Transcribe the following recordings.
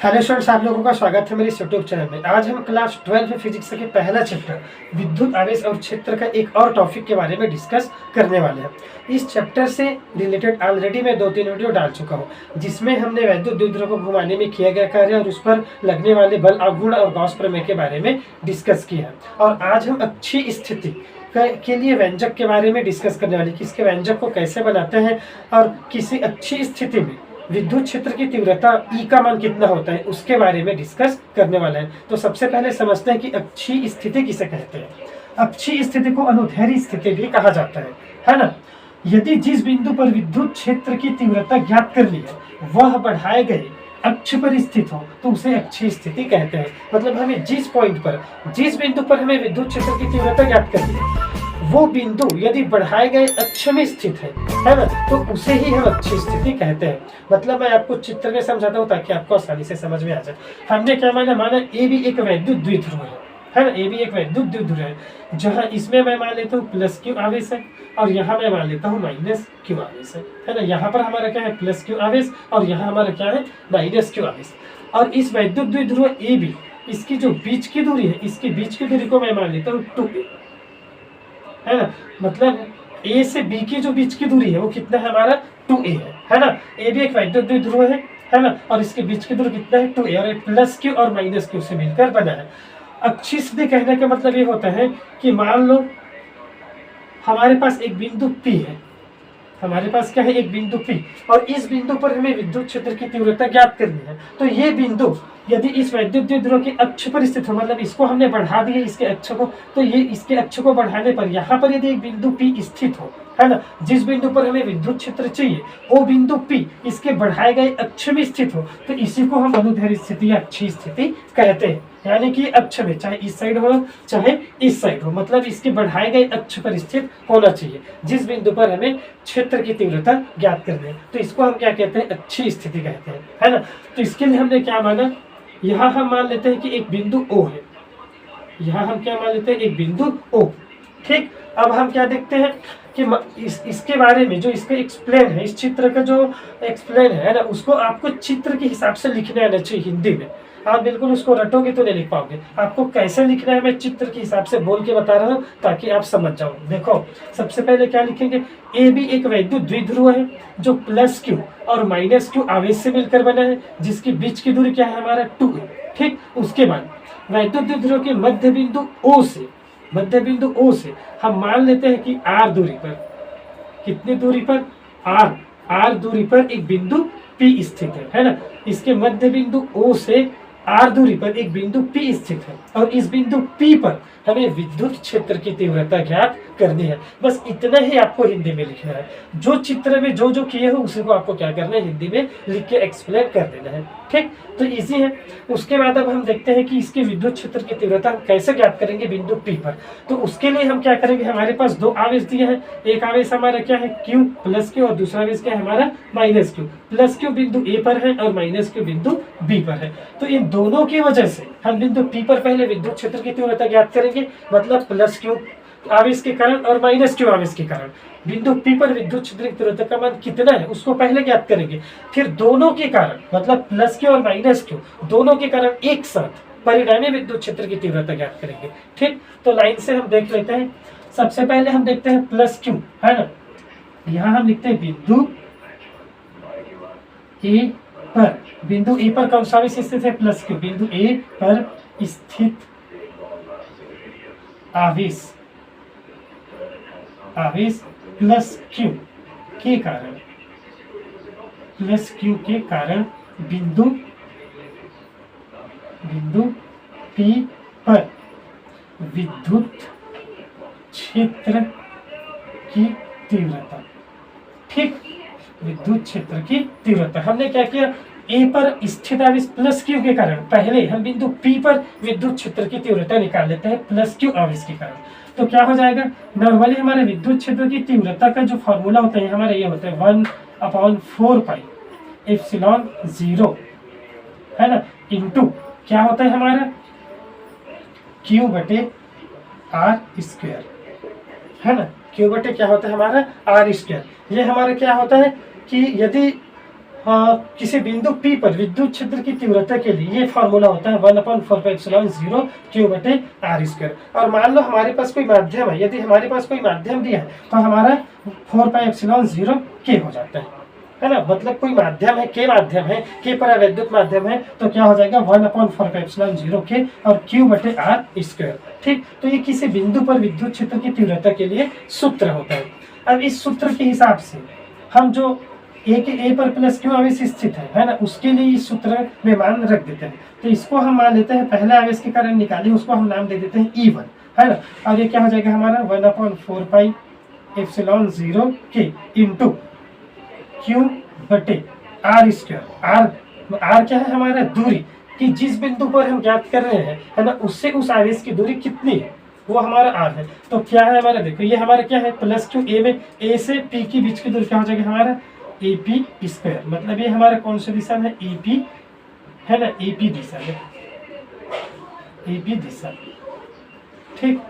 Hello students, आप लोगों का स्वागत है मेरे इस यूट्यूब चैनल में। आज हम क्लास 12 फिजिक्स के पहला चैप्टर विद्युत आवेश और क्षेत्र का एक और टॉपिक के बारे में डिस्कस करने वाले हैं। इस चैप्टर से रिलेटेड ऑलरेडी मैं 2-3 वीडियो डाल चुका हूं, जिसमें हमने वैद्युत द्विध्रुव को घुमाने में किया गया कार्य और उस पर लगने वाले बल अवगुण और गॉस प्रमेय के बारे में डिस्कस किया है। और आज हम अच्छी स्थिति के लिए व्यंजक के बारे में डिस्कस करने वाले कि इसके व्यंजक को कैसे बनाते हैं और किसी अच्छी स्थिति में विद्युत क्षेत्र की तीव्रता E का मान कितना होता है उसके बारे में डिस्कस करने वाला है। तो सबसे पहले समझते हैं कि अच्छी स्थिति किसे कहते हैं। अच्छी स्थिति को अनुदैर्घ्य स्थिति भी कहा जाता है ना। यदि जिस बिंदु पर विद्युत क्षेत्र की तीव्रता ज्ञात कर ली है वह बढ़ाए गए अक्ष पर स्थित हो तो उसे अच्छी स्थिति कहते हैं। मतलब हमें जिस पॉइंट पर, जिस बिंदु पर हमें विद्युत क्षेत्र की तीव्रता ज्ञात करनी है वो बिंदु यदि बढ़ाए गए अक्ष में स्थित है ना, तो उसे ही हम अच्छी स्थिति कहते हैं। मतलब मैं आपको चित्र में समझाता हूँ ताकि आपको आसानी से समझ में आ जाए। हमने क्या माना ए भी एक वैद्युत द्विध्रुव है ना। ए भी एक वैद्युत द्विध्रुव है, जहाँ इसमें मैं मान लेता हूँ प्लस क्यू आवेश है और यहाँ मैं मान लेता हूँ माइनस क्यू आवेश है ना। यहाँ पर हमारा क्या है, प्लस क्यू आवेश, और यहाँ हमारा क्या है, माइनस क्यू आवेश। और इस वैद्युत द्विध्रुव ए बी, इसकी जो बीच की दूरी है, इसकी बीच की दूरी को मैं मान लेता हूँ 2a है ना। मतलब ए से बी की जो बीच की दूरी है वो कितना है हमारा, 2a है ना। ए भी एक वैद्युत द्विध्रुव है ना, और इसके बीच की दूरी कितना है, 2a, और प्लस क्यू और माइनस क्यू से मिलकर बना है। अच्छी स्थिति कहने का मतलब ये होता है कि मान लो हमारे पास एक बिंदु P है, हमारे पास क्या है, एक बिंदु P, और इस बिंदु पर हमें विद्युत क्षेत्र की तीव्रता ज्ञात करनी है। तो ये बिंदु यदि इस वैद्युत द्विध्रुव के अक्ष पर स्थित हो, मतलब इसको हमने बढ़ा दिया इसके अक्ष को, तो ये इसके अक्ष को बढ़ाने पर यहाँ पर यदि एक बिंदु P स्थित हो है ना, जिस बिंदु पर हमें विद्युत क्षेत्र चाहिए वो बिंदु P इसके बढ़ाए गए अक्ष में स्थित हो, तो इसी को हम अनुदैर्घ्य स्थिति या अच्छी स्थिति कहते हैं। यानी कि अक्ष में, चाहे इस साइड हो चाहे इस साइड हो, मतलब इसके बढ़ाए गए अक्ष पर स्थित होना चाहिए जिस बिंदु पर हमें क्षेत्र की तीव्रता ज्ञात करनी है। तो इसको हम क्या कहते हैं, अच्छी स्थिति कहते हैं, है ना। तो इसके लिए हमने क्या माना, यहाँ हम मान लेते हैं कि एक बिंदु O है, यहाँ हम क्या मान लेते हैं, एक बिंदु O। ठीक, अब हम क्या देखते हैं कि इसके बारे में जो इसका एक्सप्लेन है, इस चित्र का जो एक्सप्लेन है ना, उसको आपको चित्र के हिसाब से लिखने आना चाहिए हिंदी में। आप बिल्कुल उसको रटोगे तो नहीं लिख पाओगे। आपको कैसे लिखना है मैं चित्र के हिसाब से बोल के बता रहा हूँ ताकि आप समझ जाओ। देखो, सबसे पहले क्या लिखेंगे, ए भी एक वैद्युत द्विध्रुव है जो प्लस क्यू और माइनस क्यू आवेश से मिलकर बना है, जिसकी बीच की दूरी क्या है हमारा, 2a। ठीक, उसके बाद वैद्युत द्विध्रुव के मध्य बिंदु O से, मध्य बिंदु O से हम मान लेते हैं कि r दूरी पर, कितनी दूरी पर, r दूरी पर एक बिंदु P स्थित है ना। इसके मध्य बिंदु O से r दूरी पर एक बिंदु P स्थित है और इस बिंदु P पर हमें विद्युत क्षेत्र की तीव्रता ज्ञात करनी है। बस इतना ही आपको हिंदी में लिखना है। जो चित्र में जो जो किए हो उसी को आपको क्या करना है, हिंदी में लिख के एक्सप्लेन कर देना है। ठीक, तो इजी है। उसके बाद अब हम देखते हैं कि इसके विद्युत क्षेत्र की तीव्रता कैसे ज्ञात करेंगे बिंदु P पर। तो उसके लिए हम क्या करेंगे, हमारे पास दो आवेश दिए हैं, एक आवेश हमारा क्या है, Q प्लस Q, और दूसरा आवेश क्या है हमारा, माइनस Q। प्लस Q बिंदु A पर है और माइनस Q बिंदु B पर है। तो इन दोनों की वजह से हम बिंदु P पर पहले विद्युत क्षेत्र की तीव्रता ज्ञात करेंगे, मतलब प्लस Q आवेश के कारण और माइनस Q आवेश के कारण बिंदु P पर विद्युत क्षेत्र की तीव्रता का मान कितना है उसको पहले ज्ञात करेंगे। फिर दोनों के कारण, मतलब प्लस Q और माइनस Q दोनों के कारण एक साथ परिणामी विद्युत क्षेत्र की तीव्रता ज्ञात करेंगे। ठीक, तो लाइन से हम देख लेते हैं। सबसे पहले हम देखते हैं प्लस Q है ना, यहाँ हम लिखते हैं बिंदु A पर, बिंदु A पर कौन सा आवेश स्थित है, प्लस Q। बिंदु A पर स्थित आवेश प्लस Q के कारण, प्लस Q के कारण बिंदु P पर विद्युत क्षेत्र की तीव्रता। ठीक, विद्युत क्षेत्र की तीव्रता हमने क्या किया, A पर स्थित आवेश प्लस Q के कारण पहले हम बिंदु P पर विद्युत क्षेत्र की तीव्रता निकाल लेते हैं प्लस Q आवेश के कारण। तो क्या हो जाएगा, नॉर्मली हमारे विद्युत क्षेत्र की तीव्रता का जो फॉर्मूला होता है हमारा ये होता है 1/4 पाई एप्सिलॉन 0 है ना, इंटू क्या होता है हमारा, Q बटे R स्क्वायर है ना। Q बटे क्या होता है हमारा, R स्क्वायर। ये हमारा क्या होता है कि यदि किसी बिंदु P पर विद्युत क्षेत्र की तीव्रता के लिए ये फॉर्मूला होता है 1/4πε0 Q/r²। और मान लो हमारे पास कोई माध्यम है, यदि हमारे पास कोई माध्यम दिया है तो हमारा 4πε0 K हो जाता है ना। मतलब कोई माध्यम है, K माध्यम है, K परावैद्युत माध्यम है, तो क्या हो जाएगा 1/4πε0 K और Q/r²। ठीक, तो ये किसी बिंदु पर विद्युत क्षेत्र की तीव्रता के लिए सूत्र होता है। अब इस सूत्र के हिसाब से हम जो ए पर प्लस क्यू आवेश स्थित है ना, उसके लिए इस सूत्र में मान रख देते हैं। तो इसको हम मान लेते हैं, पहले आवेश के कारण निकाले, उसको हम नाम दे देते हैं E1, है ना। और ये क्या हो जाएगा हमारा 1/4πε0 K इंटू Q/r²। आर क्या है हमारा दूरी, कि जिस बिंदु पर हम ज्ञात कर रहे हैं, है ना, उससे उस आवेश की दूरी कितनी है, वो हमारा आर है। तो क्या है हमारा, देखो ये हमारा क्या है प्लस क्यू, ए में ए से पी की बीच की दूरी क्या हो जाएगा हमारा AP²। मतलब ये हमारा कौन सा दिशा में AP है ना, AP दिशा में, AP दिशा। ठीक,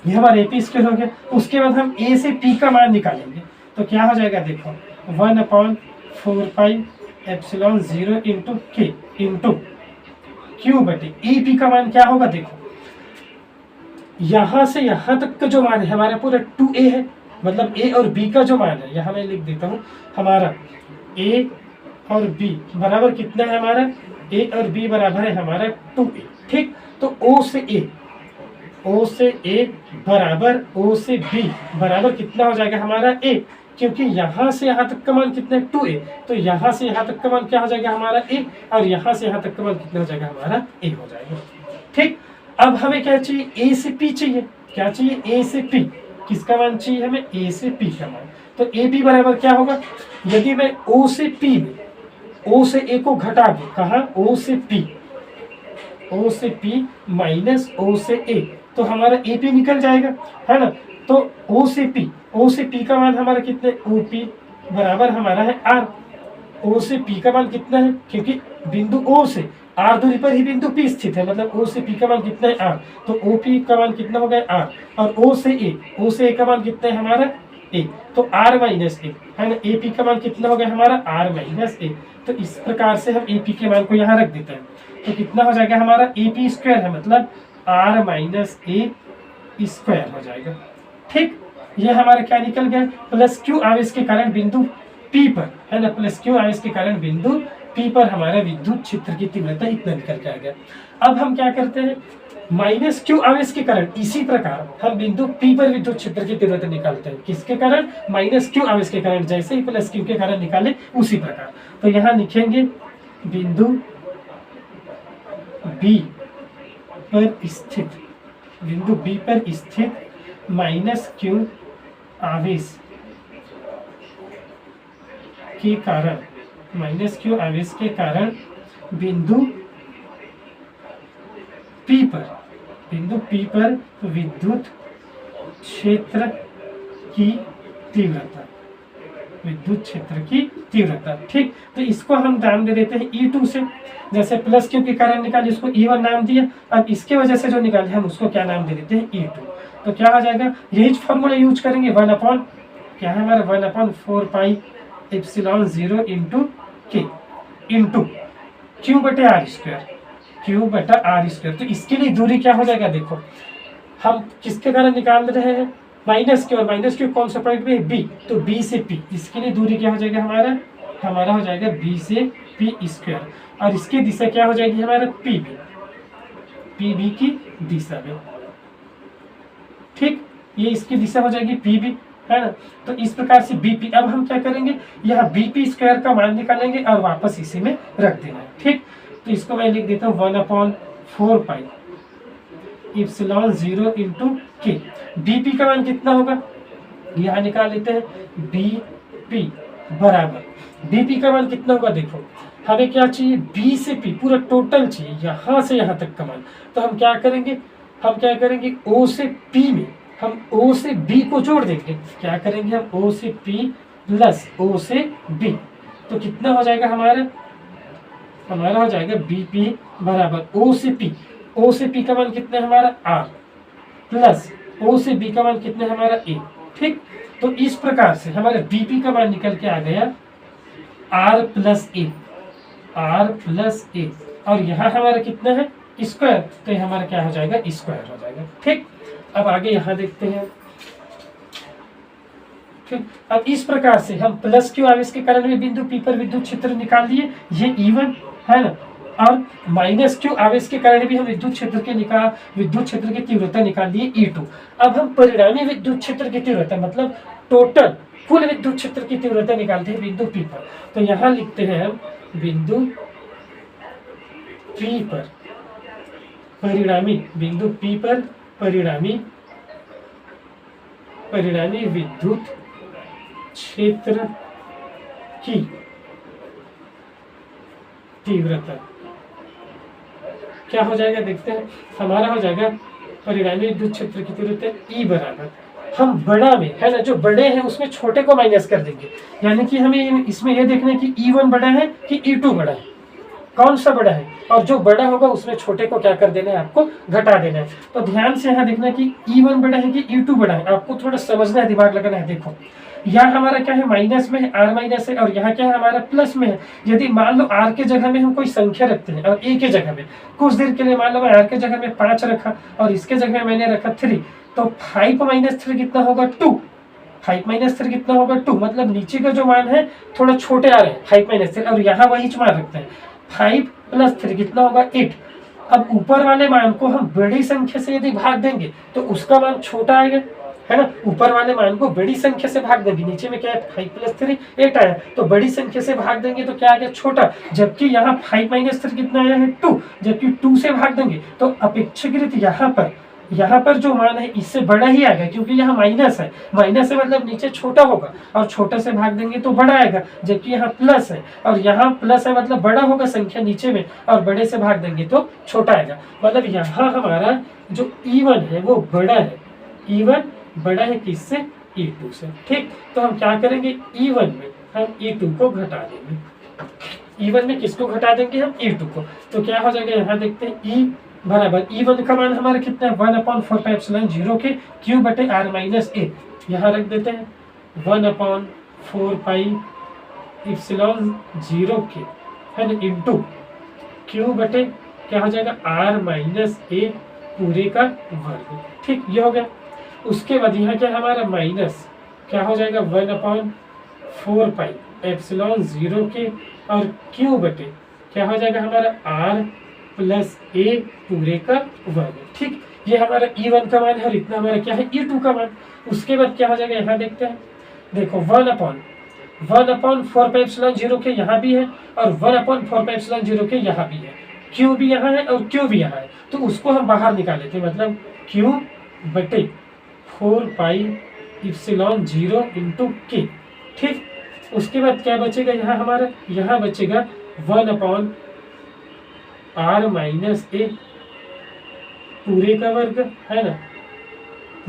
ये हमारा AP² हो गया। उसके बाद हम A से P का मान निकालेंगे, तो क्या हो जाएगा देखो 1/4πε0 इंटू K इंटू Q/EP का मान क्या होगा, देखो यहां से यहां तक का जो मान है हमारा पूरा 2A है, मतलब A और B का जो मान है, यहाँ मैं लिख देता हूँ, हमारा A और B बराबर कितना है हमारा, A और B बराबर है हमारा 2A। ठीक, तो O से A बराबर O से B बराबर कितना हो जाएगा हमारा A, क्योंकि यहाँ से यहाँ तक का मान कितना है 2A, तो यहाँ से यहाँ तक का मान क्या हो जाएगा हमारा A, और यहाँ से यहाँ तक का मान कितना हो जाएगा हमारा A हो जाएगा। ठीक, अब हमें क्या चाहिए, A से P चाहिए। क्या चाहिए, A से P, किसका मान चाहिए हमें, A से P का मान। तो AB बराबर क्या होगा, यदि मैं O से P में O से A को घटा दूं, कहा O से P माइनस O से A, तो हमारा AP निकल जाएगा, है ना। तो O से P का मान हमारा कितना है, OP बराबर हमारा है R। O से P का मान कितना है, क्योंकि बिंदु O से R दूरी पर ही बिंदु P स्थित है, मतलब O से P का मान कितना है R, तो OP का मान कितना हो गया R। और O से A का मान कितना है हमारा A, तो R माइनस A, है ना। AP का मान कितना हो गया हमारा R माइनस A। तो इस प्रकार से हम AP के मान को यहाँ रख देते हैं, तो कितना हो जाएगा हमारा AP² है, मतलब R माइनस A² हो जाएगा। ठीक, ये हमारा क्या निकल गया, प्लस क्यू आवेश के कारण बिंदु P पर, है ना, प्लस क्यू आवेश के कारण बिंदु P पर हमारा विद्युत क्षेत्र की तीव्रता इतना निकल के आ गया। अब हम क्या करते हैं, माइनस क्यू आवेश के कारण इसी प्रकार हम बिंदु P पर विद्युत क्षेत्र की तीव्रता निकालते हैं। किसके कारण, माइनस क्यू आवेश के कारण, जैसे ही प्लस क्यू के कारण निकाले उसी प्रकार। तो यहाँ लिखेंगे बिंदु B पर स्थित माइनस क्यू आवेश के कारण, माइनस क्यू आवेश के कारण बिंदु P पर विद्युत क्षेत्र की तीव्रता, विद्युत क्षेत्र की तीव्रता। ठीक, तो इसको हम नाम दे देते हैं E2 से, जैसे प्लस क्यू के कारण निकाले उसको E1 नाम दिया, अब इसके वजह से जो निकाले हम उसको क्या नाम दे देते हैं E2। तो क्या हो जाएगा, यही फॉर्मूला यूज करेंगे, 1/4 क्या है हमारा 1/4πε0 इंटू K इंटू Q/r²। तो इसके लिए दूरी क्या हो जाएगा, देखो हम किसके कारण निकाल रहे हैं, माइनस क्यू, और माइनस क्यू कौन सा पॉइंट में, B, तो B से P, इसके लिए दूरी क्या हो जाएगा हमारा हो जाएगा B से P², और इसकी दिशा क्या हो जाएगी हमारा PB की दिशा में। ठीक, ये इसकी दिशा हो जाएगी PB, है ना। तो इस प्रकार से BP, अब हम क्या करेंगे, यहाँ BP² का मान निकालेंगे और वापस इसी में रख देना है। ठीक, तो इसको मैं लिख देता हूँ 1/4πε0 इंटू K। BP का मान कितना होगा, यहाँ निकाल लेते हैं, BP बराबर, BP का मान कितना होगा, देखो हमें क्या चाहिए, B से P पूरा टोटल चाहिए, यहाँ से यहाँ तक का मान। तो हम क्या करेंगे, O से P में हम O से B को जोड़ देंगे। क्या करेंगे हम, O से P प्लस O से B, तो कितना हो जाएगा हमारा हो जाएगा BP बराबर O से P का मान कितना है हमारा R, प्लस O से B का मान कितना है हमारा A। ठीक, तो इस प्रकार से हमारे BP का मान निकल के आ गया r plus a, r plus a, और यहाँ हमारा कितना है स्क्वायर, तो ये हमारा क्या हो जाएगा स्क्वायर हो जाएगा। ठीक, अब आगे यहाँ देखते हैं। ठीक, अब इस प्रकार से हम प्लस क्यू आवेश के कारण में बिंदु पी पर विद्युत क्षेत्र निकाल लिए, ये E1 है ना, और माइनस क्यू आवेश के कारण भी हम विद्युत क्षेत्र की तीव्रता निकाल लिए E2। अब हम परिणामी विद्युत क्षेत्र की तीव्रता मतलब टोटल कुल विद्युत क्षेत्र की तीव्रता निकालते हैं बिंदु P पर। तो यहाँ लिखते हैं हम बिंदु P पर परिणामी, बिंदु P पर परिणामी विद्युत क्षेत्र की तीव्रता क्या हो जाएगा, देखते हैं। हमारा हो जाएगा परिणामी विद्युत क्षेत्र की तीव्रता E बराबर, हम बड़ा में है ना, जो बड़े हैं उसमें छोटे को माइनस कर देंगे, यानी कि हमें इसमें यह देखना है कि E1 बड़ा है कि E2 बड़ा है, कौन सा बड़ा है, और जो बड़ा होगा उसमें छोटे को क्या कर देना है, आपको घटा देना है। तो ध्यान से यहाँ देखना कि E1 बड़ा है कि E2 बड़ा है, आपको थोड़ा समझना है, दिमाग लगाना है। देखो यहाँ हमारा क्या है माइनस में है, R माइनस है, और यहाँ क्या है हमारा प्लस में है। यदि मान लो R के जगह में हम कोई संख्या रखते हैं और A के जगह में कुछ देर के लिए मान लो मैं R के जगह में 5 रखा और इसके जगह में मैंने रखा 3, तो 5 माइनस 3 कितना होगा 2, 5 माइनस 3 कितना होगा 2, मतलब नीचे का जो मान है थोड़ा छोटे आ रहे हैं 5 माइनस 3, और यहाँ वही मान रखते हैं 5 प्लस 3 कितना होगा 8। अब ऊपर वाले मान को हम बड़ी संख्या से यदि भाग देंगे तो उसका मान छोटा आएगा, है ना। ऊपर वाले मान को बड़ी संख्या से भाग देंगे, नीचे में क्या है 5 प्लस 3 8 आया, तो बड़ी संख्या से भाग देंगे तो क्या आ गया छोटा, जबकि यहाँ 5 माइनस 3 कितना आया है 2, जबकि 2 से भाग देंगे तो अपेक्षाकृत यहाँ पर जो मान है इससे बड़ा ही आएगा, क्योंकि यहाँ माइनस है, माइनस है मतलब नीचे छोटा होगा, और छोटे से भाग देंगे तो बड़ा आएगा, जबकि यहाँ प्लस है और यहाँ प्लस है मतलब बड़ा होगा संख्या नीचे में, और बड़े से भाग देंगे तो छोटा आएगा। मतलब यहाँ हमारा जो E1 है वो बड़ा है, E1 बड़ा है किससे, E2 से। ठीक, तो हम क्या करेंगे E1 में हम E2 को घटा देंगे, E1 में किसको घटा देंगे हम E2 को, तो क्या हो जाएगा यहाँ देखते हैं E बराबर E1 का मान हमारा कितना है 1/4π0 के Q बटे R माइनस ए, यहाँ रख देते हैं 1/4π0 के है ना इंटू Q बटे क्या हो जाएगा R माइनस ए पूरे का वर्ग। ठीक, ये हो गया। उसके बाद यहाँ क्या हमारा माइनस क्या हो जाएगा 1/4π0 के और Q बटे क्या हो जाएगा हमारा R प्लस ए पूरे का वर्ग। ठीक, ये हमारा E1 का मान है और इतना हमारा क्या है E2 का मान। उसके बाद क्या हो जाएगा यहाँ देखते हैं, देखो 1/4π0 के यहाँ भी है और 1/4π0 के यहाँ भी है, Q भी यहाँ है और Q भी यहाँ है, तो उसको हम बाहर निकाल लेते हैं, मतलब Q बटे 4π0 इंटू के। ठीक, उसके बाद क्या बचेगा यहाँ हमारा, यहाँ बचेगा 1/R माइनस ए पूरे का वर्ग है ना,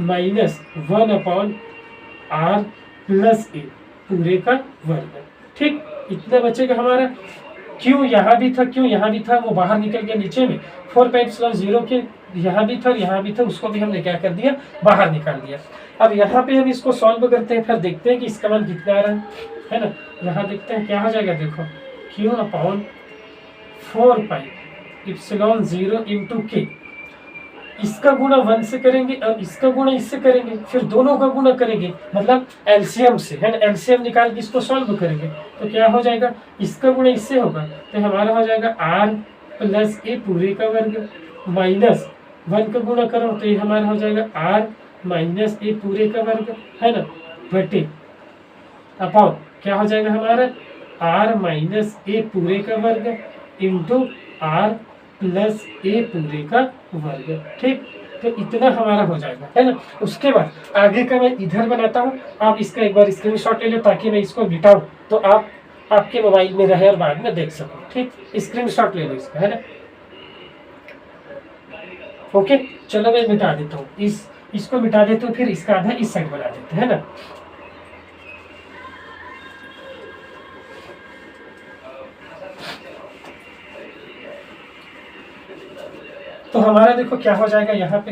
माइनस 1/R प्लस ए पूरे का वर्ग। ठीक, इतना बचेगा हमारा। क्यों यहाँ भी था, क्यों यहाँ भी था, वो बाहर निकल गया नीचे में, 4π0 के यहाँ भी था और यहाँ भी था, उसको भी हमने क्या कर दिया बाहर निकाल दिया। अब यहाँ पे हम इसको सॉल्व करते हैं, फिर देखते हैं कि इसका मान कितना आ रहा है ना। यहाँ देखते हैं क्या हो जाएगा, देखो Q/4π0 इंटू के, इसका गुणा 1 से करेंगे और इसका गुणा इससे करेंगे, फिर दोनों का गुणा करेंगे, मतलब एलसीएम से है ना, एलसीएम निकाल के इसको सॉल्व करेंगे तो क्या हो जाएगा, इसका गुणा इससे होगा तो हमारा हो जाएगा R प्लस ए पूरे का वर्ग माइनस 1 का गुणा करो तो ये हमारा हो जाएगा R माइनस ए पूरे का वर्ग है ना, बटे अपॉन क्या हो जाएगा हमारा R माइनस ए पूरे का वर्ग इंटू R प्लस ए पूरे का वर्ग। ठीक, तो इतना हमारा हो जाएगा है ना। उसके बाद आगे का मैं इधर बनाता हूँ, आप इसका एक बार स्क्रीनशॉट ले लो ताकि मैं इसको मिटाऊं तो आप आपके मोबाइल में रहे और बाद में देख सको। ठीक, स्क्रीनशॉट ले लो इसका है ना। ओके, चलो मैं मिटा देता हूँ, इसको मिटा देता हूँ, फिर इसका आधा इस साइड बना देते हैं ना। तो हमारा देखो क्या हो जाएगा यहाँ पे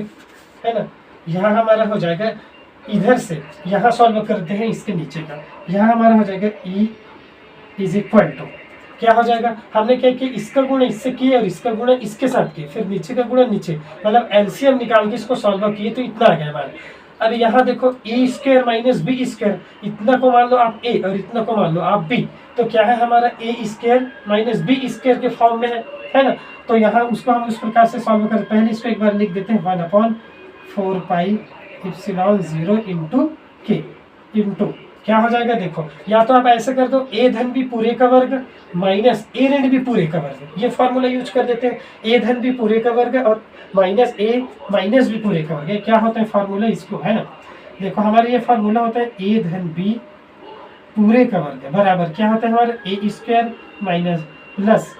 है ना, यहाँ हमारा हो जाएगा इधर से यहाँ सॉल्व करते हैं इसके नीचे का, यहाँ हमारा हो जाएगा इज इक्वल टू क्या हो जाएगा, हमने क्या किया, इसका गुणा इससे किए और इसका गुणा इसके साथ किए, फिर नीचे का गुणा नीचे, मतलब एलसीएम निकाल के इसको सॉल्व किए तो इतना आ गया हमारा। अब यहाँ देखो ए स्क्वायर माइनस बी स्क्वायर, इतना को मान लो आप ए और इतना को मान लो आप बी, तो क्या है हमारा a square minus b square के फॉर्म में है ना। तो यहाँ उसको हम उस प्रकार से सॉल्व करें, पहले इसको एक बार लिख देते हैं 1/4 पाई एप्सिलॉन 0 इंटू के इंटू क्या हो जाएगा, देखो या तो आप ऐसे कर दो ए धन बी पूरे का वर्ग माइनस ए ऋण बी पूरे का वर्ग, ये फॉर्मूला यूज कर देते हैं, ए धन बी पूरे का वर्ग और माइनस ए माइनस बी पूरे का वर्ग, ये क्या होता है फार्मूला इसको, है ना। देखो हमारा ये फार्मूला होता है ए धन बी पूरे का वर्ग बराबर क्या होता है हमारा a square minus plus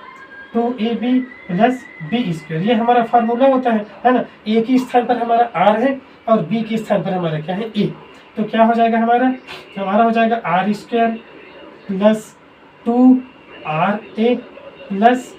2ab plus b square, ये हमारा फार्मूला होता है ना। ए के स्थान पर हमारा आर है और बी के स्थान पर हमारा क्या है ए, तो क्या हो जाएगा हमारा हो जाएगा r square plus 2ra plus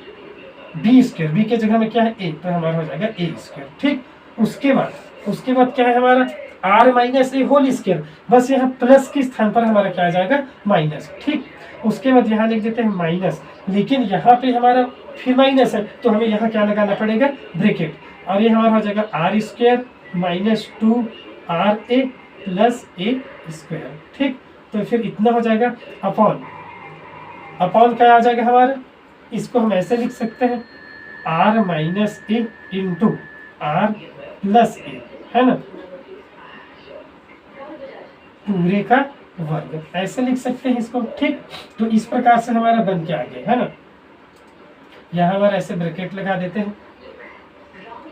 b square, b के जगह में क्या है ए, तो हमारा हो जाएगा ए स्क्वायर। ठीक, उसके बाद क्या है हमारा r minus a whole square, बस यहाँ प्लस के स्थान पर हमारा क्या आ जाएगा माइनस। ठीक, उसके बाद यहाँ लिख देते हैं माइनस, लेकिन यहाँ पे हमारा फिर माइनस है तो हमें यहाँ क्या लगाना पड़ेगा ब्रैकेट, और ये हमारा हो जाएगा r square minus 2ra plus a square. ठीक, तो फिर इतना हो जाएगा अपॉन क्या आ जाएगा हमारा, इसको हम ऐसे लिख सकते हैं r minus a into r plus a, है ना, पूरे का वर्ग, ऐसे लिख सकते हैं इसको। ठीक, तो इस प्रकार से हमारा बन के आ गया, है ना। यहाँ हमारा ऐसे ब्रैकेट लगा देते हैं।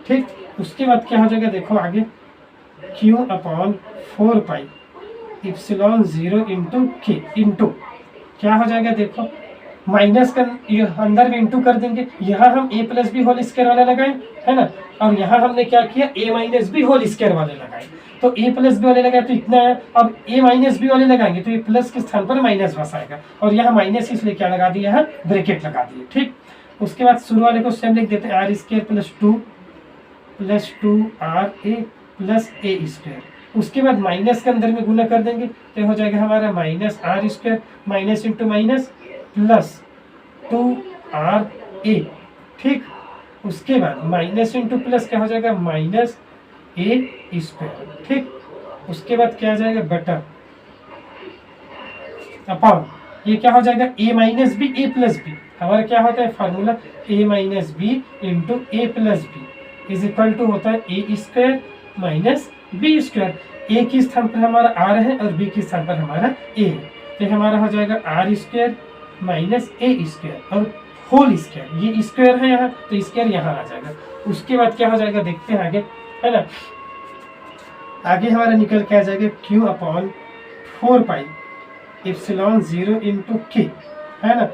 ठीक, उसके बाद क्या हो जाएगा, देखो आगे Q/4 पाई एप्सिलॉन 0 इंटू के इंटू क्या हो जाएगा, देखो माइनस का अंदर में इंटू कर देंगे, यहाँ हम a plus b whole square वाले लगाए, है ना, और यहाँ हमने क्या किया a minus b whole square वाले लगाए, तो a प्लस बी वाले लगाए तो इतना है, अब a माइनस बी वाले लगाएंगे तो ये प्लस के स्थान पर माइनस बस आएगा, और यहाँ माइनस इसलिए क्या लगा दिया है ब्रैकेट लगा दिए। ठीक, उसके बाद शुरू वाले को सेम लिख देते हैं r square plus 2ra plus a square, उसके बाद माइनस के अंदर में गुना कर देंगे तो हो जाएगा हमारा minus r square minus into minus plus 2ra। ठीक, उसके बाद माइनस इंटू प्लस क्या हो जाएगा माइनस ए स्क्वायर। ठीक, उसके बाद क्या आ जाएगा बटा अपॉन ये क्या हो जाएगा a minus b a plus b, हमारा क्या होता है formula a minus b into a plus b is equal to होता है a square minus b square, a के स्थान पर हमारा आर है और बी के स्थान पर हमारा ए है, तो हमारा हो जाएगा r square minus a square और होल स्क्वायर, ये स्क्वायर है यहाँ तो स्क्वायर यहाँ आ जाएगा। उसके बाद क्या हो जाएगा देखते हैं आगे, है ना, आगे हमारा निकल के आ जाएगा Q/4 पाई एप्सिलॉन 0 इंटू के, है ना,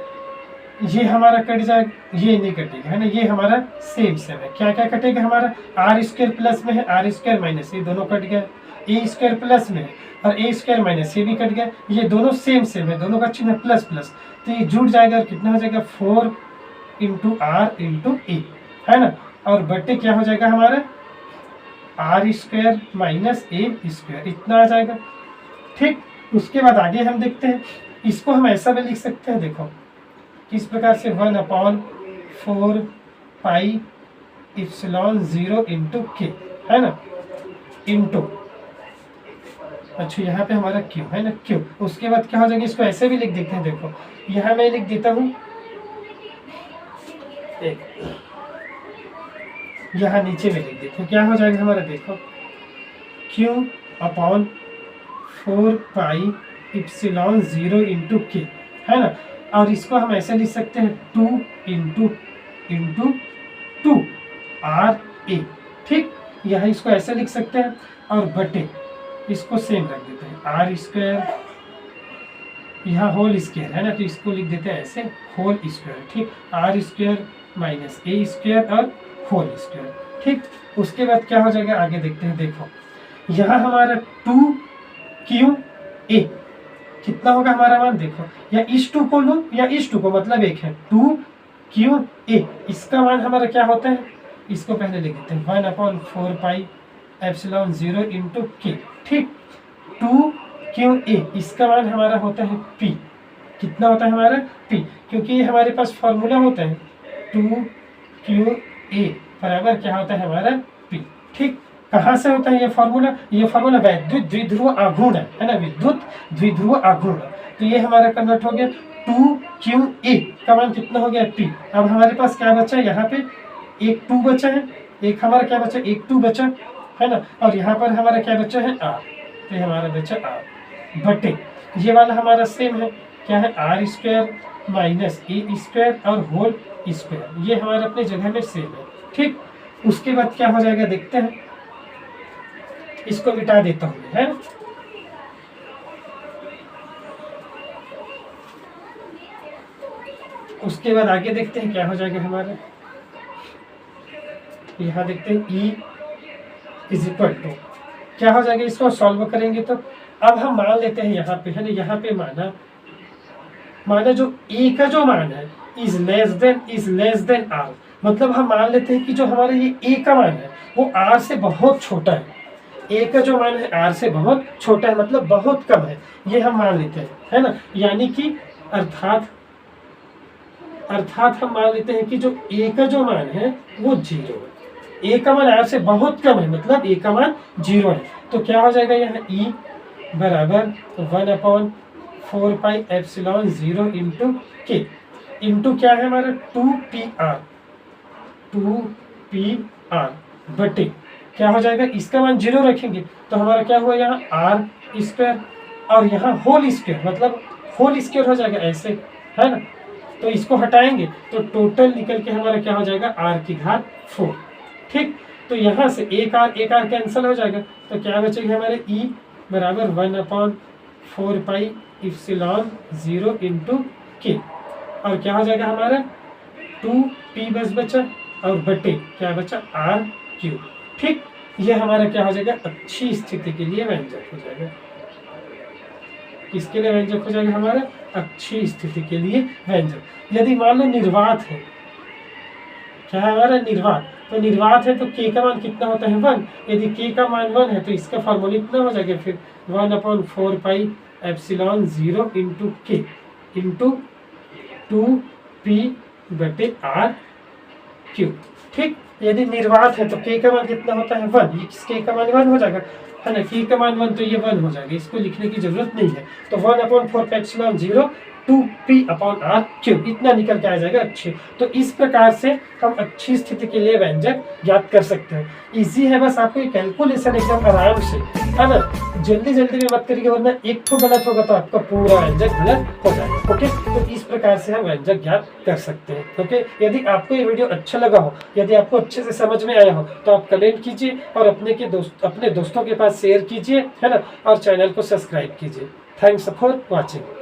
ये हमारा कट जाएगा, ये नहीं कटेगा, है ना, ये हमारा सेम है, क्या क्या कटेगा हमारा आर स्क्वायर प्लस में है आर स्क्वायर माइनस, ये दोनों कट गया, ए स्क्वायर प्लस में है और ए स्क्वायर माइनस ये भी कट गया, ये दोनों सेम है, दोनों का चिन्ह प्लस प्लस, तो ये जुड़ जाएगा और कितना हो जाएगा 4 इंटू आर इंटू ए, है ना, और बट्टे क्या हो जाएगा हमारा r square minus a square, इतना आ जाएगा। ठीक, उसके बाद आगे हम देखते हैं, इसको हम ऐसा भी लिख सकते हैं, देखो किस प्रकार से 1/4 पाई एप्सिलॉन 0 इंटू के, है ना, इंटू अच्छा यहाँ पे हमारा क्यू, है ना, क्यू, उसके बाद क्या हो जाएगा, इसको ऐसे भी लिख देते हैं, देखो यहाँ मैं लिख देता हूँ यहाँ नीचे में लिख देते हैं, क्या हो जाएगा हमारा, देखो Q/4 पाई एप्सिलॉन 0 इंटू के, है ना, और इसको हम ऐसे लिख सकते हैं 2 इंटू 2ra। ठीक, यहाँ इसको ऐसे लिख सकते हैं और बटे इसको सेम रख देते हैं आर स्क्वायर, यहाँ होल स्क्वायर है ना, तो इसको लिख देते हैं ऐसे होल स्क्वायर। ठीक, r square minus a square और होल स्क्वायर। ठीक, उसके बाद क्या हो जाएगा आगे देखते हैं, देखो यहाँ हमारा 2qa कितना होगा हमारा मान, देखो या इस 2 को लो या इस 2 को, मतलब एक है 2qa, इसका मान हमारा क्या होता है, इसको पहले लिख देते हैं 1/4 पाई एप्सिलॉन 0 इंटू के। ठीक, 2qa इसका मान हमारा होता है p, कितना होता है हमारा P, क्योंकि ये हमारे पास फॉर्मूला होता है 2QA बराबर क्या होता है हमारा P। ठीक, कहाँ से होता है ये फॉर्मूला? ये फॉर्मूला विद्युत द्विध्रुव आघूर्ण है ना, विद्युत द्विध्रुव आघूर्ण। तो ये हमारा कन्वर्ट हो गया 2QA का मान कितना हो गया P। अब हमारे पास क्या बचा है यहाँ पे, एक 2 बचा है, एक हमारा क्या बचा, एक 2 बचा है ना, और यहाँ पर हमारा क्या बचा है R, तो ये हमारा बचा R बटे ये वाला हमारा सेम है, क्या है R² माइनस A² और होल स्क्वायर, ये हमारा अपने जगह में सेम है। ठीक, उसके बाद क्या हो जाएगा देखते हैं, इसको मिटा देता हूँ है ना। उसके बाद आगे देखते हैं क्या हो जाएगा हमारा, यहाँ देखते हैं E = क्या हो जाएगा, इसको सॉल्व करेंगे तो अब हम मान लेते हैं यहाँ पे है ना, यहाँ पे माना जो A का जो मान है इज लेस देन R, मतलब हम मान लेते हैं कि जो हमारा ये A का मान है वो R से बहुत छोटा है, A का जो मान है R से बहुत छोटा है, मतलब बहुत कम है, ये हम मान लेते हैं है ना। यानी कि अर्थात हम मान लेते हैं कि जो A का जो मान है वो 0 है, A का मान R से बहुत कम है, मतलब A का मान 0 है। तो क्या हो जाएगा यहाँ E बराबर 1/4πε0 इंटू K इंटू क्या है हमारा 2PR बटे क्या हो जाएगा, इसका मान 0 रखेंगे तो हमारा क्या हुआ यहाँ R² और यहाँ होल स्क्वायर, मतलब होल स्क्वायर हो जाएगा ऐसे है ना। तो इसको हटाएंगे तो टोटल निकल के हमारा क्या हो जाएगा R⁴। ठीक, तो यहाँ से एक R कैंसिल हो जाएगा, तो क्या बचेगा हमारे E बराबर 1/4πε0 इंटू K, और क्या हो जाएगा हमारा 2P बचा और बटे क्या बचा R³। ठीक, ये हमारा क्या हो जाएगा अच्छी स्थिति के लिए व्यंजक हो जाएगा। किसके लिए व्यंजक हो जाएगा हमारा, अच्छी स्थिति के लिए व्यंजक। यदि मान लो निर्वात है, क्या है हमारा निर्वात, तो निर्वात है तो K का मान कितना होता है 1, यदि K का मान 1 है तो इसका फॉर्मूला इतना हो जाएगा फिर 1/4πε0 इंटू K इंटू 2P/R³। ठीक, यदि निर्वात है तो K का मान कितना होता है 1, K का मान 1 हो जाएगा है ना, K का मान 1 तो ये 1 हो जाएगा, इसको लिखने की जरूरत नहीं है। तो 1/4πε0 2P/R³ इतना निकल के आ जाएगा अच्छे। तो इस प्रकार से हम अच्छी स्थिति के लिए व्यंजक ज्ञात कर सकते हैं। इजी है, बस आपको कैलकुलेशन एकदम आराम से है ना, जल्दी में मत करिए वरना एक तो गलत होगा तो आपका पूरा व्यंजक गलत हो जाएगा। ओके, तो इस प्रकार से हम व्यंजक ज्ञात कर सकते हैं। ओके, यदि आपको ये वीडियो अच्छा लगा हो, यदि आपको अच्छे से समझ में आया हो तो आप कमेंट कीजिए और अपने दोस्तों के पास शेयर कीजिए है ना, और चैनल को सब्सक्राइब कीजिए। Thanks for watching.